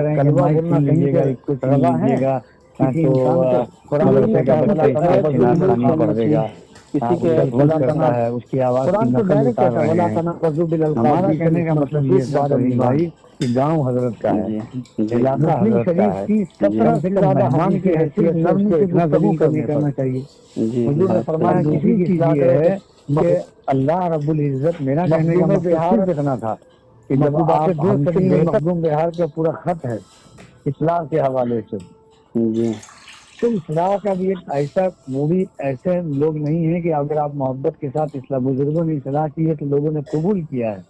کہہ رہے ہیں کہ مائک سن لیجیے گا، کچھ لیجیے گا تو قرآن پڑ دے گا، کسی کے کرتا ہے اس کی آواز کی نقل اتار رہے ہیں۔ ہمارا کہنے کا مطلب یہ ہے بھائی کہ گاؤں حضرت کا ہے، علاقہ حضرت کا ہے، 17 سے زیادہ مہمان کی حیثیت نرمی سے اتنا ذلیل نہیں کرنا چاہیے۔ حضور نے فرمایا کسی کی اصلاح ہے کہ اللہ رب العزت، میرا کہنے کا مطلب صرف اتنا تھا کہ جب آپ ہم سے مخدوم بہار کا پورا خط ہے اصلاح کے حوالے سے، تو اصلاح کا بھی ایک ایسا، وہ بھی ایسے لوگ نہیں ہیں کہ اگر آپ محبت کے ساتھ اصلاح، بزرگوں نے اصلاح کی ہے تو لوگوں نے قبول کیا ہے،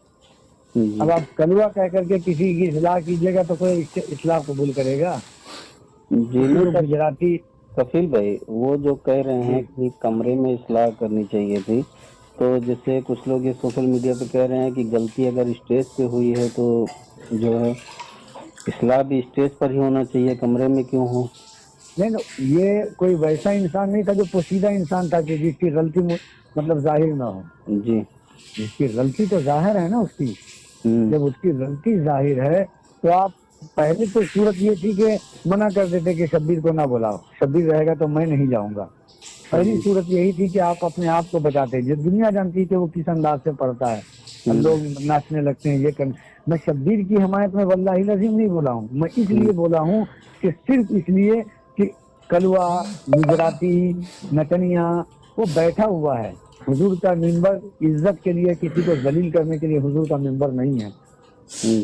اب آپ کلوا کہہ کر کے کسی کی اصلاح کیجیے گا تو کوئی اصلاح قبول کرے گا؟ جی گجراتی کفیل بھائی وہ جو کہہ رہے ہیں کہ کمرے میں اصلاح کرنی چاہیے تھی، تو جیسے کچھ لوگ یہ سوشل میڈیا پہ کہہ رہے ہیں کہ غلطی اگر اسٹیج پہ ہوئی ہے تو جو ہے اصلاح بھی اسٹیج پر ہی ہونا چاہیے، کمرے میں کیوں ہو؟ نہیں، یہ کوئی ویسا انسان نہیں تھا جو پوشیدہ انسان تھا کہ جس کی غلطی مطلب ظاہر نہ ہو. جی جس کی غلطی تو ظاہر ہے نا اس کی. ہوں جب اس کی غلطی ظاہر ہے تو آپ پہلے تو صورت یہ تھی کہ منع کر دیتے کہ شبیر کو نہ بلاؤ، شبیر رہے گا تو میں نہیں جاؤں گا. پہلی صورت یہی تھی کہ آپ اپنے آپ کو بچاتے. جب دنیا جانتی کہ وہ کس انداز سے پڑھتا ہے، لوگ ناچنے لگتے ہیں یہ کرنے. میں شبیر کی حمایت میں واللہ العظیم نہیں بولا ہوں، میں اس لیے بولا ہوں کہ صرف اس لیے کہ کلوا گجراتی نچنیا وہ بیٹھا ہوا ہے. حضور کا ممبر عزت کے لیے کسی کو ذلیل کرنے کے لیے حضور کا ممبر نہیں ہے.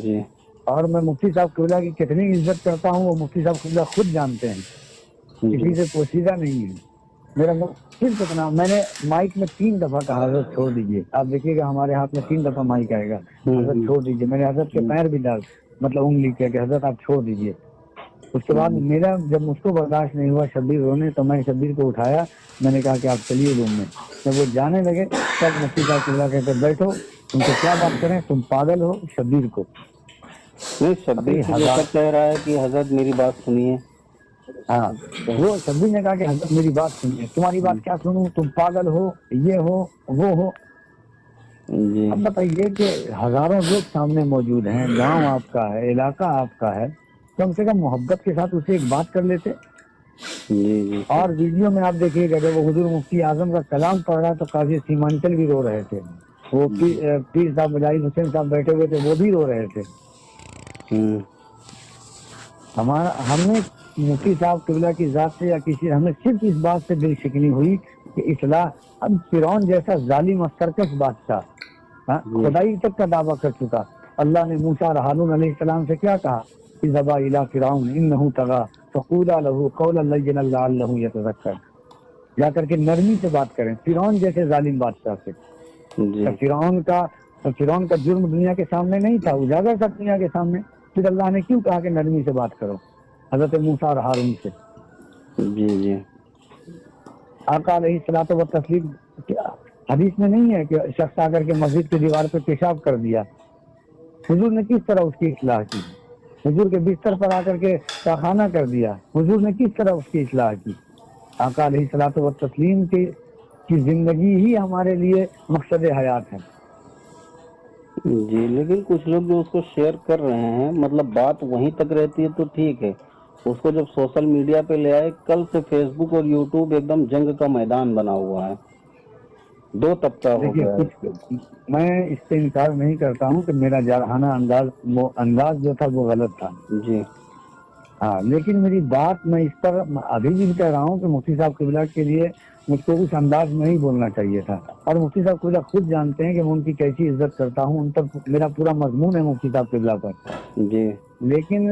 جی اور میں مفتی صاحب قبلہ کی کتنی عزت کرتا ہوں وہ مفتی صاحب قبلہ خود جانتے ہیں، کسی سے پوشیدہ نہیں ہے. میرا صرف اتنا، میں نے مائک میں 3 دفعہ کہا حضرت چھوڑ دیجیے. آپ دیکھیے گا ہمارے ہاتھ میں 3 دفعہ مائک آئے گا، حضرت چھوڑ دیجیے. میں نے حضرت کے پیر بھی ڈال مطلب انگلی کیا کہ حضرت آپ چھوڑ دیجیے. اس کے بعد میرا جب مجھ کو برداشت نہیں ہوا شبیر رونے تو میں شبیر کو اٹھایا، میں نے کہا کہ آپ چلیے روم میں. جب وہ جانے لگے تب مفتی صاحب قبلہ کہتے بیٹھو، تم سے کیا بات کریں، تم پاگل ہو. شبیر کو نہیں، شبیر تو جیسا کہہ رہا ہے کہ حضرت میری بات سنیے. ہاں وہ شبیر نے کہا کہ حضرت میری بات سنیے. تمہاری بات کیا سنوں، تم پاگل ہو، یہ ہو وہ ہو. جی اب بتائیے کہ ہزاروں لوگ سامنے موجود ہیں، گاؤں آپ کا ہے، علاقہ آپ کا ہے، کم سے کم محبت کے ساتھ اسے ایک بات کر لیتے. جی جی اور ویڈیو میں آپ دیکھیے گا جب وہ حضور مفتی اعظم کا کلام پڑھ رہا ہے تو قاضی سیمانچل بھی رو رہے تھے. وہ پیر صاحب مجاہد حسین صاحب بیٹھے ہوئے تھے، وہ بھی رو رہے تھے. ہم نے مفتی صاحب قبلہ کی ذات سے یا کسی ہمیں صرف اس بات سے دل شکنی ہوئی کہ اصلاح. اب فرعون جیسا ظالم اور سرکش بادشاہ خدائی تک کا دعویٰ کر چکا. اللہ نے موسیٰ اور ہارون علیہ السلام سے کیا کہا؟ اذهبا الى فرعون انه طغى فقولا له قولا لينا لعله يتذكر. جا کر کے نرمی سے بات کریں فرعون جیسے ظالم بادشاہ سے. فرعون کا جرم دنیا کے سامنے نہیں تھا، اجاگر تھا دنیا کے سامنے. پھر اللہ نے کیوں کہا کہ نرمی سے بات کرو حضرت موسیٰ اور ہارون سے؟ جی جی آقا علیہ الصلوۃ والتسلیم حدیث میں نہیں ہے کہ شخص آ کر کے مسجد کی دیوار پہ پیشاب کر دیا، حضور نے کس طرح اس کی اصلاح کی؟ حضور کے بستر پر آ کر کے پاخانہ کر دیا، حضور نے کس طرح اس کی اصلاح کی؟ آقا علیہ الصلوۃ والتسلیم کی زندگی ہی ہمارے لیے مقصد حیات ہے. جی لیکن کچھ لوگ جو اس کو شیئر کر رہے ہیں مطلب بات وہیں تک رہتی ہے تو ٹھیک ہے، اس کو جب سوشل میڈیا پہ لے آئے کل سے فیس بک اور یوٹیوب ایک دم جنگ کا میدان بنا ہوا ہے، 2 طبقہ ہو دیکھیے گیا ہے. میں اس سے انکار نہیں کرتا ہوں کہ میرا جارحانہ انداز جو تھا وہ غلط تھا. جی ہاں لیکن میری بات میں اس پر ابھی بھی کہہ رہا ہوں کہ مفتی صاحب قبلہ کے لیے مجھ کو اس انداز میں ہی بولنا چاہیے تھا. اور مفتی صاحب قبلہ خود جانتے ہیں کہ میں ان کی کیسی عزت کرتا ہوں، ان پر میرا پورا مضمون ہے مفتی صاحب قبلہ پر. جی لیکن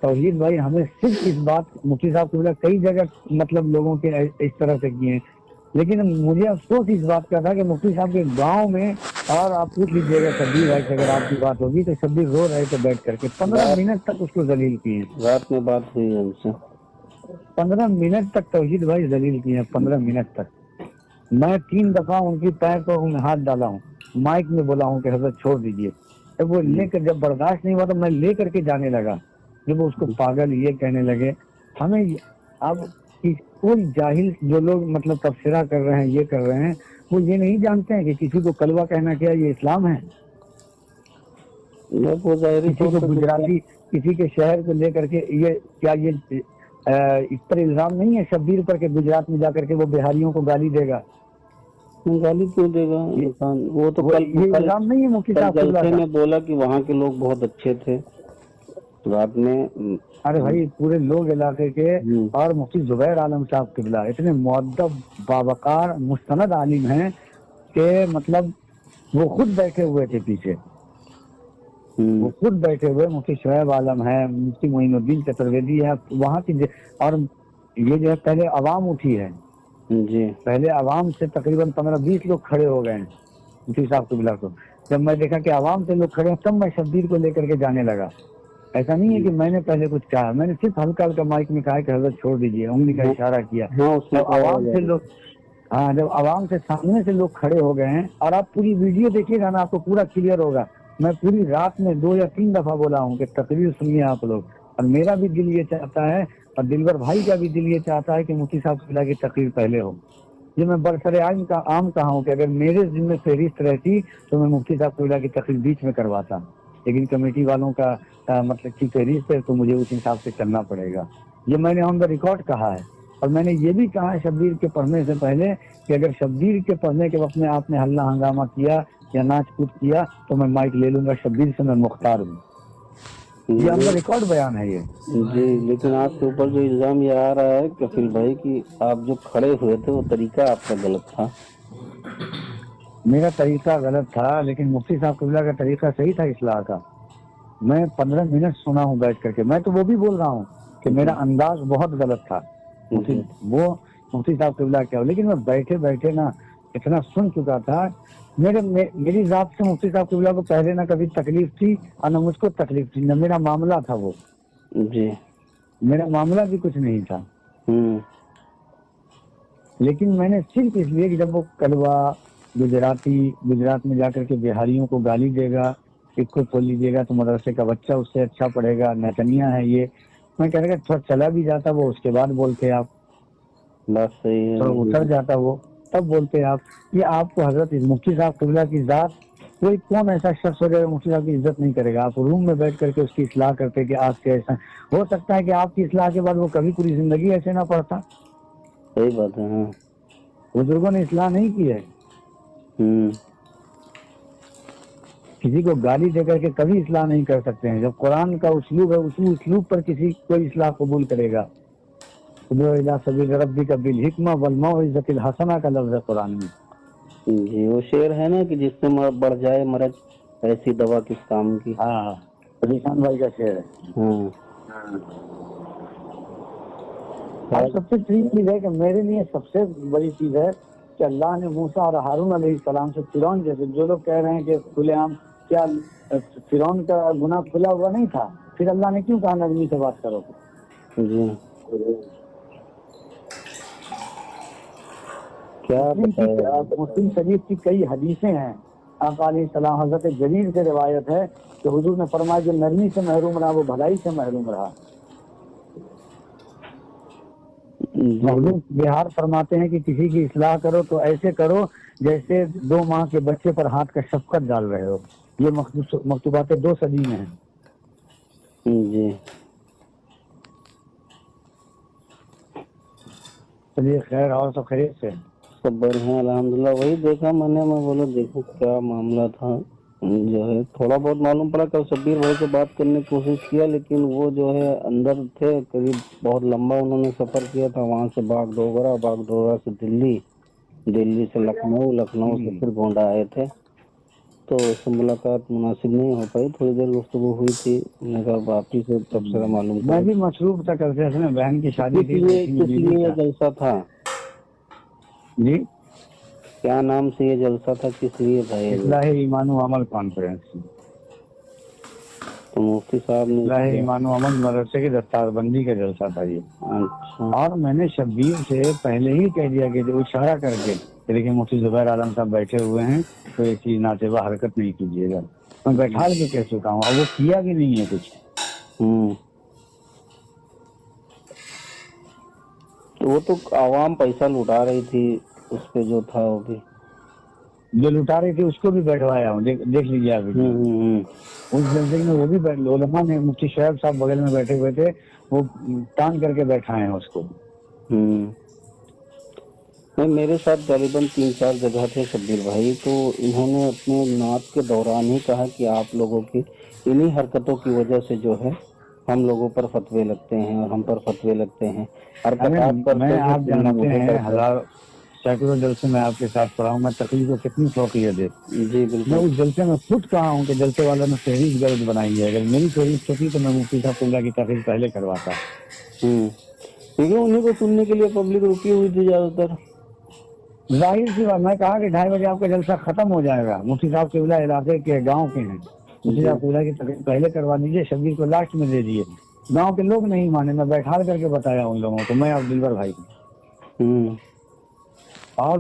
توحید بھائی ہمیں صرف اس بات مفتی صاحب قبلہ کئی جگہ مطلب لوگوں کے اس طرح سے کیے ہیں، لیکن مجھے افسوس اس بات کا تھا کہ مفتی صاحب کے گاؤں میں، اور آپ پوچھ لیجیے گا شبیر بھائی سے اگر آپ کی بات ہوگی تو شبیر رو رہے تھے بیٹھ کر کے 15 منٹ تک اس کو ذلیل کیے. رات میں بات ہوئی ہے ان سے 15 منٹ تک توحید بھائی ذلیل کیے ہیں. 15 منٹ تک میں 3 دفعہ ان کی پیر کو ہاتھ ڈالا ہوں، مائک میں بولا ہوں کہ حضرت چھوڑ دیجیے. جب وہ لے کر جب برداشت نہیں ہوا تو میں لے کر کے جانے لگا. جب وہ اس کو پاگل یہ کہنے لگے ہمیں اب کوئی جاہل جو لوگ مطلب تبصرہ کر رہے ہیں یہ کر رہے ہیں وہ یہ نہیں جانتے ہیں کہ کسی کو کلوہ کہنا کیا یہ اسلام ہے؟ کسی کو گجراتی کسی کے شہر کو لے کر کے یہ کیا یہ اس پر الزام نہیں ہے شبیر پر کہ گجرات میں جا کر کے وہ بہاریوں کو گالی دے گا؟ گالی کیوں دے گا انسان؟ وہ تو یہ الزام نہیں ہے مفتی صاحب جلسے میں بولا کہ وہاں کے لوگ بہت اچھے تھے رات میں. ارے بھائی پورے لوگ علاقے کے اور مفتی زبیر عالم صاحب قبلہ اتنے مؤدب باوقار مستند عالم ہیں کہ مطلب وہ خود بیٹھے ہوئے تھے پیچھے، وہ خود بیٹھے ہوئے. مفتی شعیب عالم ہے، مفتی معین الدین چترویدی ہے وہاں کی. اور یہ جو ہے پہلے عوام اٹھی ہے، جی پہلے عوام سے تقریباً 15-20 لوگ کھڑے ہو گئے ہیں مفتی صاحب قبلہ کو. جب میں دیکھا کہ عوام سے لوگ کھڑے ہیں تب میں شبیر کو لے کر کے جانے لگا. ایسا نہیں ہے کہ میں نے پہلے کچھ کہا, میں نے صرف ہلکا ہلکا مائک میں کہا کہ حضرت چھوڑ دیجیے, انگلی کا اشارہ کیا. جب عوام سے لوگ جب عوام سے سامنے سے لوگ کھڑے ہو گئے ہیں, اور آپ پوری ویڈیو دیکھیے گا نا آپ کو پورا کلیئر ہوگا. میں پوری رات میں 2 یا 3 دفعہ بولا ہوں کہ تقریر سنیے آپ لوگ, اور میرا بھی دل یہ چاہتا ہے اور دلبر بھائی کا بھی دل یہ چاہتا ہے کہ مفتی صاحب قبلہ کی تقریر پہلے ہو. یہ میں برسر عام کہا ہوں کہ اگر میرے ذمہ فہرست رہتی تو میں مفتی صاحب قبلہ کی تقریر بیچ میں کرواتا, لیکن کمیٹی والوں کا مطلب کی فہرست ہے تو مجھے اس حساب سے چلنا پڑے گا. یہ میں نے آن دا ریکارڈ کہا ہے. اور میں نے یہ بھی کہا ہے شبیر کے پڑھنے سے پہلے کہ اگر شبیر کے پڑھنے کے وقت میں آپ نے ہلہ ہنگامہ کیا یا ناچ کود کیا تو میں مائک لے لوں گا, شبیر سے میں مختار ہوں. یہ ہم کا ریکارڈ بیان ہے یہ. جی, لیکن آپ کے اوپر جو الزام یہ آ رہا ہے کفیل بھائی کہ آپ جو کھڑے ہوئے تھے وہ طریقہ آپ کا غلط تھا. میرا طریقہ غلط تھا, لیکن مفتی صاحب قبلہ کا طریقہ صحیح تھا اصلاح کا. میں 15 منٹ سنا ہوں بیٹھ کر کے. میں تو وہ بھی بول رہا ہوں کہ میرا انداز بہت غلط تھا, وہ مفتی صاحب قبلہ کیا, لیکن میں بیٹھے بیٹھے نا اتنا سن چکا تھا. میری ذات سے مفتی صاحب قبلہ کو پہلے نہ کبھی تکلیف تھی اور نہ مجھ کو تکلیف تھی, نہ میرا معاملہ تھا وہ. جی, میرا معاملہ بھی کچھ نہیں تھا. لیکن میں نے صرف اس لیے کہ جب وہ کلوا گجرات میں جا کر کے بہاریوں کو گالی دے گا, اس کو کھول لیجیے گا تو مدرسے کا بچہ اس سے اچھا پڑھے گا, نتنیا ہے یہ, میں کہہ رہا کہ تھوڑا چلا بھی جاتا وہ اس کے بعد بولتے آپ, بات صحیح ہے, تھوڑا اتر جاتا وہ تب بولتے آپ. یہ آپ کو حضرت مفتی صاحب قبلہ کی ذات, کوئی کون ایسا شخص ہو جائے مفتی صاحب کی عزت نہیں کرے گا. آپ روم میں بیٹھ کر کے اس کی اصلاح کرتے کہ آپ کے ایسا ہو سکتا ہے کہ آپ کی اصلاح کے بعد وہ کبھی پوری زندگی ایسے نہ پڑھتا. صحیح بات ہے. ہاں, بزرگوں نے اصلاح نہیں کی ہے. کسی کو گالی دے کر کے کبھی اصلاح نہیں کر سکتے ہیں. جب قرآن کا اسلوب ہے اسی اسلوب پر کسی کوئی اصلاح قبول کرے گا. سبیل ربک بالحکمہ والموعظۃ الحسنہ کا لفظ ہے قرآن میں. جی, وہ شعر ہے نا کہ جس سے بڑھ جائے مرض ایسی دوا کس کام کی. ہاں, پریشان بھائی کا شعر ہے. اور سب سے بڑی چیز ہے کہ میرے لیے سب سے بڑی چیز ہے کہ اللہ نے موسیٰ اور ہارون علیہ السلام سے فرعون جیسے جو لوگ کہہ رہے ہیں کہ کھلے عام, کیا فرعون کا گناہ کھلا ہوا نہیں تھا؟ پھر اللہ نے کیوں کہا نرمی سے بات کرو؟ جی, مسلم شریف کی کئی حدیثیں ہیں. آپ علیہ السلام حضرت جریر سے روایت ہے کہ حضور نے فرمایا جو نرمی سے محروم رہا وہ بھلائی سے محروم رہا. حضور بہار فرماتے ہیں کہ کسی کی اصلاح کرو تو ایسے کرو جیسے 2 ماہ کے بچے پر ہاتھ کا شفقت ڈال رہے ہو. یہ مکتوبات 2 صدی میں ہیں. جی, چلیے خیر, اور سب خیریت سے سب بڑھیا الحمدللہ. وہی دیکھا میں نے, میں بولا دیکھو کیا معاملہ تھا. جو ہے تھوڑا بہت معلوم پڑا. کل شبیر بھائی سے بات کرنے کی کوشش کیا لیکن وہ جو ہے اندر تھے. قریب بہت لمبا انہوں نے سفر کیا تھا, وہاں سے باغ ڈوگرا سے دلی سے لکھنؤ سے پھر گونڈا آئے تھے, تو اس سے ملاقات مناسب نہیں ہو پائی. تھوڑی دیر گفتگو ہوئی تھی, میں نے کہا باقی سے تبصرہ معلوم میں بھی مصروف تھا. کل سے بہن کی شادی تھی. کس لیے جلسہ تھا جی, کیا نام سے یہ جلسہ تھا, کس لیے تھا یہ؟ اصلاح ایمان و عمل کانفرنس. تو مفتی صاحب نے اصلاح ایمان و عمل مدرسے کی دستار بندی کا جلسہ تھا یہ. اچھا, اور میں نے شبیر سے پہلے ہی کہہ دیا کہ جو اشارہ کر کے لیکن مفتی زبیر عالم صاحب بیٹھے ہوئے ہیں تو ایسی ناتبہ حرکت نہیں کیجیے گا. میں بیٹھا کے کہہ چکا ہوں, اور وہ کیا بھی نہیں ہے کچھ. وہ تو عوام پیسہ لٹا رہی تھی, اس پہ جو تھا وہ بھی جو لٹا رہی تھی اس کو بھی بیٹھوایا ہوں. دیکھ لیجیے آپ اس جلسے میں. وہ بھی علماء نے, مفتی شعیب صاحب بغل میں بیٹھے ہوئے تھے, وہ ٹان کر کے بیٹھائے ہیں اس کو. میرے ساتھ غالباً 3-4 جگہ تھے شبیر بھائی, تو انہوں نے اپنے نعت کے دوران ہی کہا کہ آپ لوگوں کی انہی حرکتوں کی وجہ سے جو ہے ہم لوگوں پر فتوے لگتے ہیں اور ہم پر فتوے لگتے ہیں. میں آپ جانتے ہیں سینکڑوں جلسے میں آپ کے ساتھ پڑھا ہوں. میں تقریر کو کتنی فوقیت ہے. جی بالکل, میں اس جلسے میں خود کہا ہوں کہ جلسے والوں نے فہرست غلط بنائی ہے. اگر میری فہرست ہوتی تو میں مفتی صاحب قبلہ کی تقریر پہلے کرواتا. کیونکہ انہیں کو سننے کے لیے پبلک رکی ہوئی تھی زیادہ تر. ظاہر سی بات، میں کہا کہ 2:30 بجے آپ کا جلسہ ختم ہو جائے گا. مفتی صاحب قبلہ علاقے کے گاؤں کے ہیں. مفتی صاحب قبلہ کی تقریر پہلے کروا دیجیے، شبیر کو لاسٹ میں دے دیجیے. گاؤں کے لوگ نہیں مانے، میں بیٹھا کر کے بتایا ان لوگوں کو، میں اور دلبر بھائی کو. اور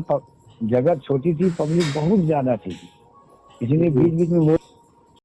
جگہ چھوٹی تھی، پبلک بہت زیادہ تھی، اسی لیے بیچ بیچ میں وہ